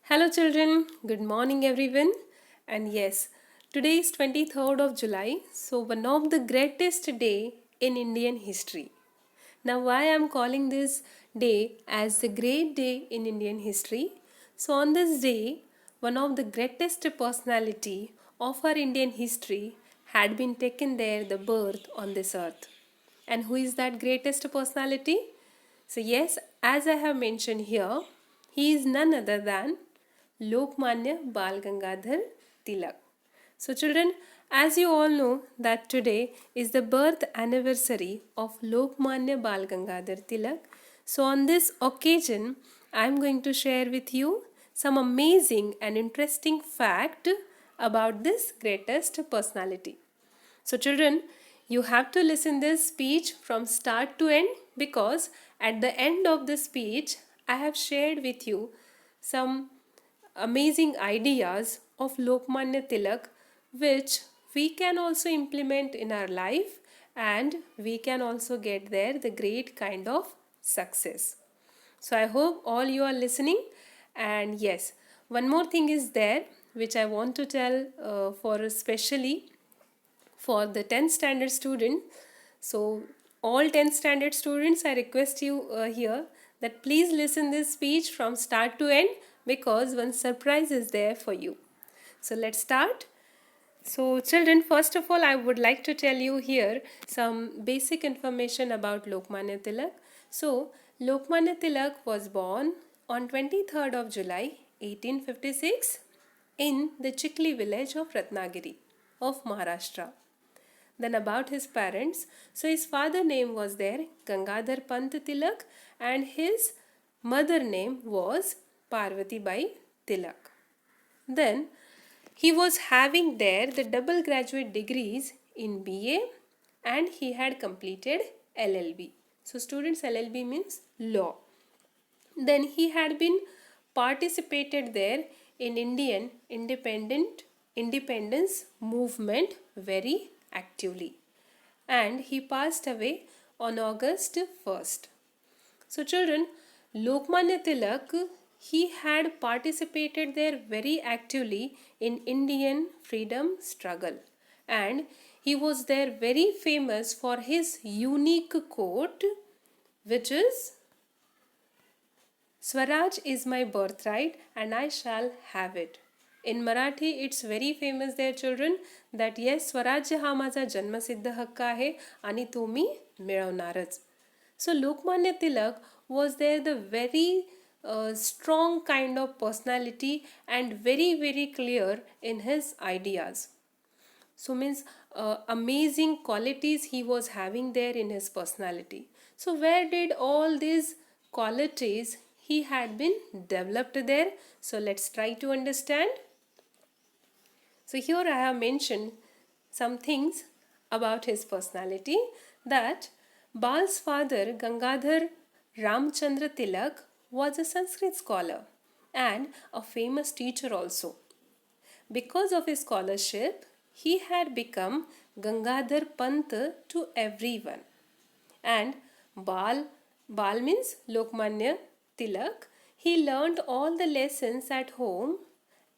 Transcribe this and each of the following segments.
Hello, children. Good morning, everyone. And yes, today is 23rd of July, so one of the greatest day in Indian history. Now, why I'm calling this day as the great day in Indian history? So, on this day, one of the greatest personality of our Indian history had been taken there the birth on this earth. And who is that greatest personality? So, yes, as I have mentioned here, he is none other than Lokmanya Bal Gangadhar Tilak. So, children, as you all know, that today is the birth anniversary of Lokmanya Bal Gangadhar Tilak. So, on this occasion, I am going to share with you some amazing and interesting fact about this greatest personality. So children, you have to listen this speech from start to end because at the end of the speech I have shared with you some amazing ideas of Lokmanya Tilak which we can also implement in our life and we can also get there the great kind of success. So I hope all you are listening. And yes, one more thing is there which I want to tell for especially for the 10th standard student. So all 10th standard students, I request you here that please listen this speech from start to end because one surprise is there for you. So let's start. So children, first of all, I would like to tell you here some basic information about Lokmanya Tilak. So Lokmanya Tilak was born on 23rd of July 1856 in the Chikli village of Ratnagiri of Maharashtra. Then about his parents, so his father name was there Gangadhar Pant Tilak and his mother name was Parvati Bai Tilak. Then he was having there the double graduate degrees in BA and he had completed LLB. So students, LLB means law. Then he had been participated there in Indian independence movement very actively. And he passed away on August 1st. So children, Lokmanya Tilak, he had participated there very actively in Indian freedom struggle. And he was there very famous for his unique quote which is Swaraj is my birthright and I shall have it. In Marathi, it's very famous there, children, that yes, स्वराज्य हा माझा जन्मसिद्ध हक्क आहे आणि तो मी मिळवणारच. So Lokmanya Tilak was there the very strong kind of personality and very clear in his ideas. So means amazing qualities he was having there in his personality. So where did all these qualities he had been developed there? So let's try to understand. So here I have mentioned some things about his personality, that Bal's father Gangadhar Ramchandra Tilak was a Sanskrit scholar and a famous teacher also. Because of his scholarship, he had become Gangadhar Pant to everyone. And Bal means Lokmanya Tilak. He learned all the lessons at home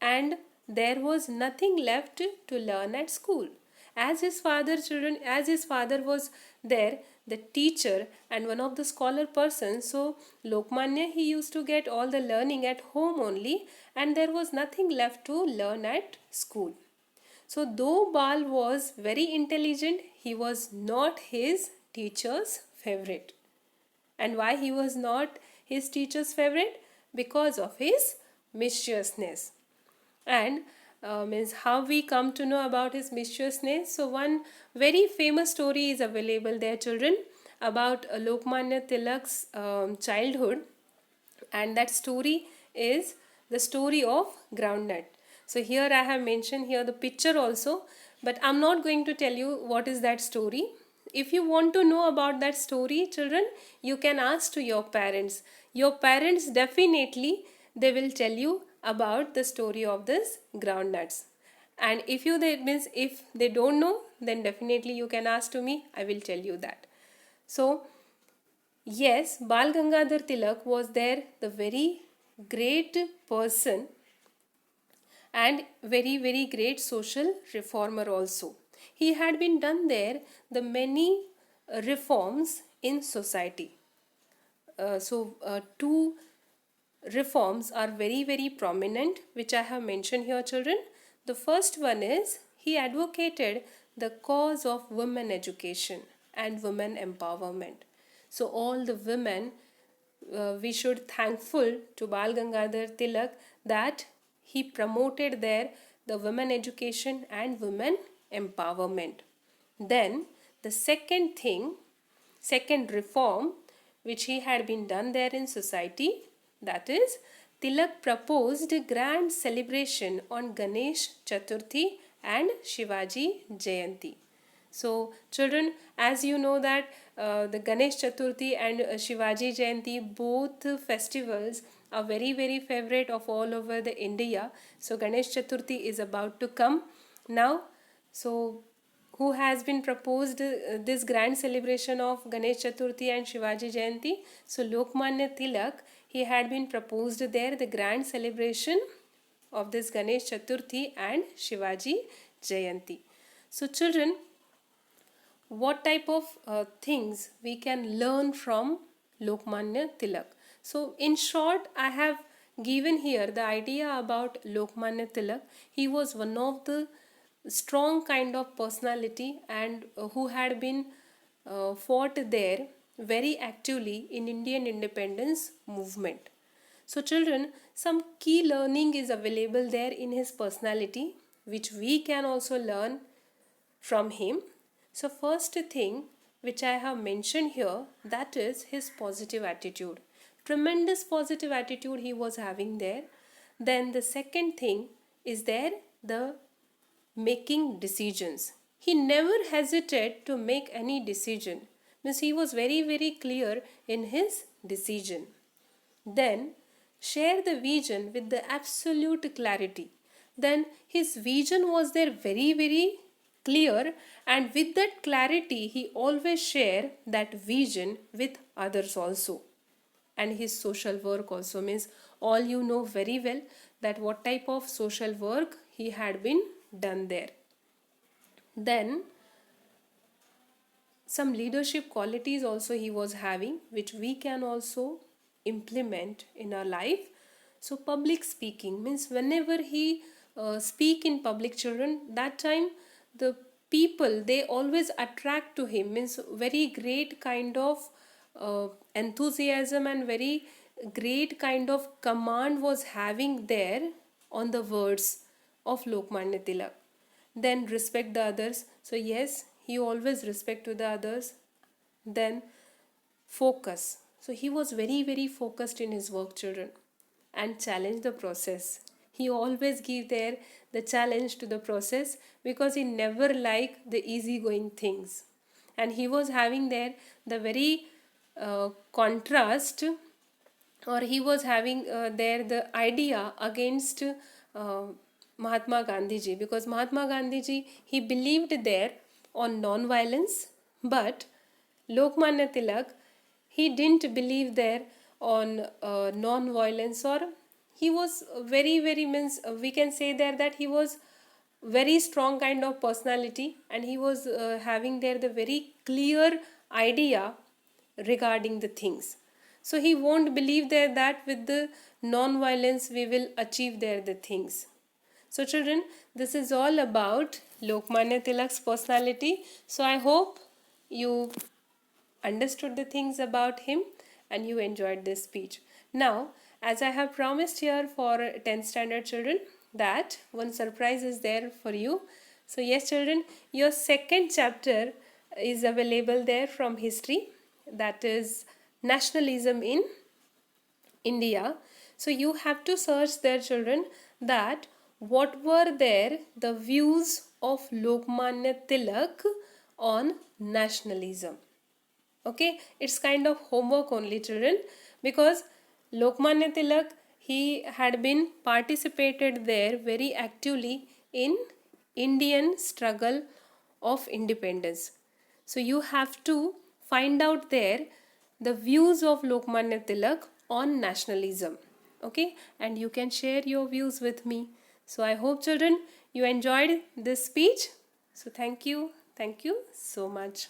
and there was nothing left to learn at school. As his father was there, the teacher and one of the scholar persons, so Lokmanya he used to get all the learning at home only and there was nothing left to learn at school. So though Bal was very intelligent, he was not his teacher's favorite. And why he was not his teacher's favorite? Because of his mischievousness. And means how we come to know about his mischievousness. So one very famous story is available there, children, about Lokmanya Tilak's childhood, and that story is the story of groundnut. So here I have mentioned here the picture also, but I'm not going to tell you what is that story. If you want to know about that story, children, you can ask to your parents. Your parents definitely they will tell you about the story of this groundnuts. And if they don't know, then definitely you can ask to me. I will tell you that. So yes, Bal Gangadhar Tilak was there the very great person and very very great social reformer also. He had been done there the many reforms in society. Two reforms are very very prominent which I have mentioned here, children. The first one is he advocated the cause of women education and women empowerment. So all the women, we should thankful to Bal Gangadhar Tilak that he promoted there the women education and women empowerment. Then the second reform which he had been done there in society, that is Tilak proposed a grand celebration on Ganesh Chaturthi and Shivaji Jayanti. So children, as you know that the Ganesh Chaturthi and Shivaji Jayanti, both festivals are very very favorite of all over the India. So Ganesh Chaturthi is about to come now. So who has been proposed this grand celebration of Ganesh Chaturthi and Shivaji Jayanti? So Lokmanya Tilak, he had been proposed there the grand celebration of this Ganesh Chaturthi and Shivaji Jayanti. So children, what type of things we can learn from Lokmanya Tilak? So in short, I have given here the idea about Lokmanya Tilak. He was one of the strong kind of personality and who had been fought there very actively in Indian independence movement. So children, some key learning is available there in his personality which we can also learn from him. So first thing which I have mentioned here, that is his positive attitude. Tremendous positive attitude he was having there. Then the second thing is there the making decisions. He never hesitated to make any decision. Means he was very very clear in his decision. Then share the vision with the absolute clarity. Then his vision was there very very clear, and with that clarity he always share that vision with others also. And his social work also, means all you know very well that what type of social work he had been done there. Then some leadership qualities also he was having which we can also implement in our life. So public speaking, means whenever he speak in public, children, that time the people they always attract to him, means very great kind of enthusiasm and very great kind of command was having there on the words of Lokmanya Tilak. Then respect the others. So yes, he always respect to the others. Then focus. So he was very very focused in his work, children. And challenge the process. He always give there the challenge to the process because he never liked the easygoing things. And he was having there the very contrast, or he was having there the idea against Mahatma Gandhi ji, because Mahatma Gandhi ji he believed there on non-violence, but Lokmanya Tilak he didn't believe there on non-violence, or he was very very, means we can say there that he was very strong kind of personality and he was having there the very clear idea regarding the things. So he won't believe there that with the non-violence we will achieve there the things. So children, this is all about Lokmanya Tilak's personality. So I hope you understood the things about him and you enjoyed this speech. Now, as I have promised here for 10th standard children that one surprise is there for you. So yes children, your second chapter is available there from history, that is nationalism in India. So you have to search there children that what were there the views of Lokmanya Tilak on nationalism. Okay, it's kind of homework only children, because Lokmanya Tilak he had been participated there very actively in Indian struggle of independence. So you have to find out there the views of Lokmanya Tilak on nationalism. Okay, and you can share your views with me. So I hope children you enjoyed this speech. So thank you so much.